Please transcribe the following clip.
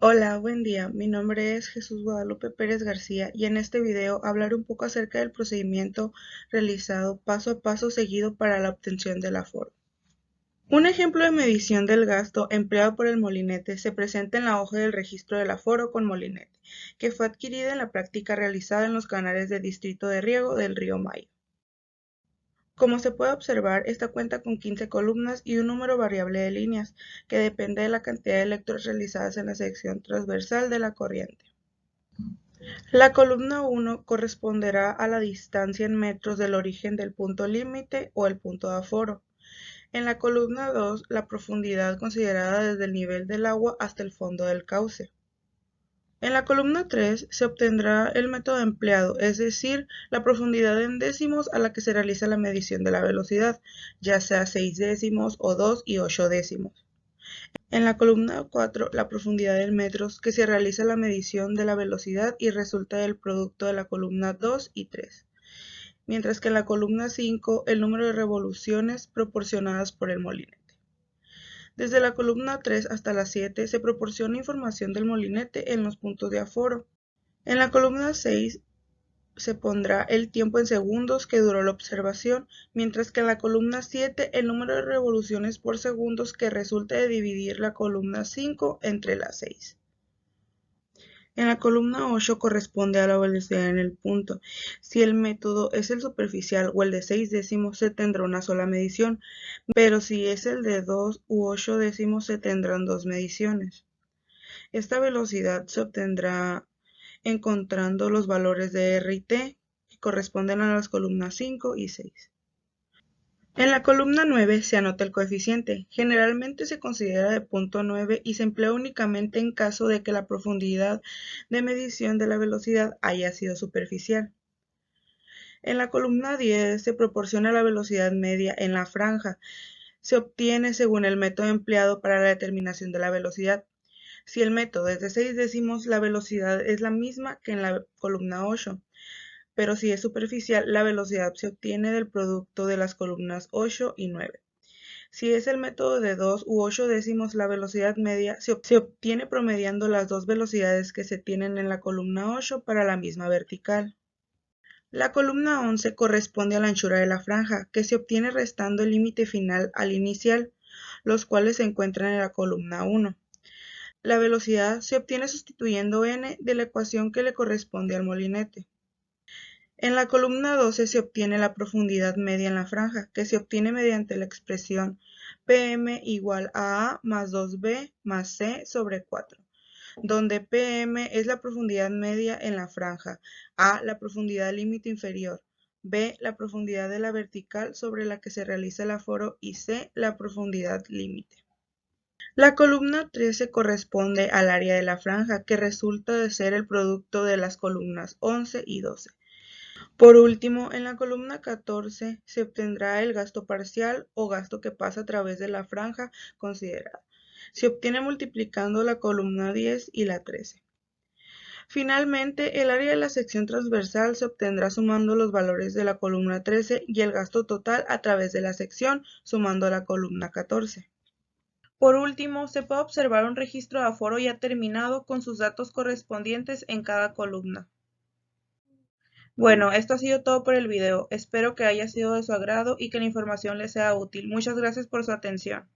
Hola, buen día. Mi nombre es Jesús Guadalupe Pérez García y en este video hablaré un poco acerca del procedimiento realizado paso a paso seguido para la obtención del aforo. Un ejemplo de medición del gasto empleado por el molinete se presenta en la hoja del registro del aforo con molinete, que fue adquirida en la práctica realizada en los canales del distrito de riego del río Mayo. Como se puede observar, esta cuenta con 15 columnas y un número variable de líneas, que depende de la cantidad de lecturas realizadas en la sección transversal de la corriente. La columna 1 corresponderá a la distancia en metros del origen del punto límite o el punto de aforo. En la columna 2, la profundidad considerada desde el nivel del agua hasta el fondo del cauce. En la columna 3 se obtendrá el método empleado, es decir, la profundidad en décimos a la que se realiza la medición de la velocidad, ya sea 6 décimos o 2 y 8 décimos. En la columna 4, la profundidad en metros, que se realiza la medición de la velocidad y resulta del producto de la columna 2 y 3. Mientras que en la columna 5, el número de revoluciones proporcionadas por el molinete. Desde la columna 3 hasta la 7 se proporciona información del molinete en los puntos de aforo. En la columna 6 se pondrá el tiempo en segundos que duró la observación, mientras que en la columna 7 el número de revoluciones por segundos que resulta de dividir la columna 5 entre la 6. En la columna 8 corresponde a la velocidad en el punto. Si el método es el superficial o el de 6 décimos, se tendrá una sola medición, pero si es el de 2 u 8 décimos, se tendrán dos mediciones. Esta velocidad se obtendrá encontrando los valores de R y T, que corresponden a las columnas 5 y 6. En la columna 9 se anota el coeficiente. Generalmente se considera de 0.9 y se emplea únicamente en caso de que la profundidad de medición de la velocidad haya sido superficial. En la columna 10 se proporciona la velocidad media en la franja. Se obtiene según el método empleado para la determinación de la velocidad. Si el método es de 6 décimos, la velocidad es la misma que en la columna 8. Pero si es superficial, la velocidad se obtiene del producto de las columnas 8 y 9. Si es el método de 2 u 8 décimos, la velocidad media se obtiene promediando las dos velocidades que se tienen en la columna 8 para la misma vertical. La columna 11 corresponde a la anchura de la franja, que se obtiene restando el límite final al inicial, los cuales se encuentran en la columna 1. La velocidad se obtiene sustituyendo n de la ecuación que le corresponde al molinete. En la columna 12 se obtiene la profundidad media en la franja, que se obtiene mediante la expresión Pm igual a A más 2B más C sobre 4, donde Pm es la profundidad media en la franja, A la profundidad límite inferior, B la profundidad de la vertical sobre la que se realiza el aforo y C la profundidad límite. La columna 13 corresponde al área de la franja, que resulta de ser el producto de las columnas 11 y 12. Por último, en la columna 14 se obtendrá el gasto parcial o gasto que pasa a través de la franja considerada. Se obtiene multiplicando la columna 10 y la 13. Finalmente, el área de la sección transversal se obtendrá sumando los valores de la columna 13 y el gasto total a través de la sección sumando la columna 14. Por último, se puede observar un registro de aforo ya terminado con sus datos correspondientes en cada columna. Bueno, esto ha sido todo por el video. Espero que haya sido de su agrado y que la información les sea útil. Muchas gracias por su atención.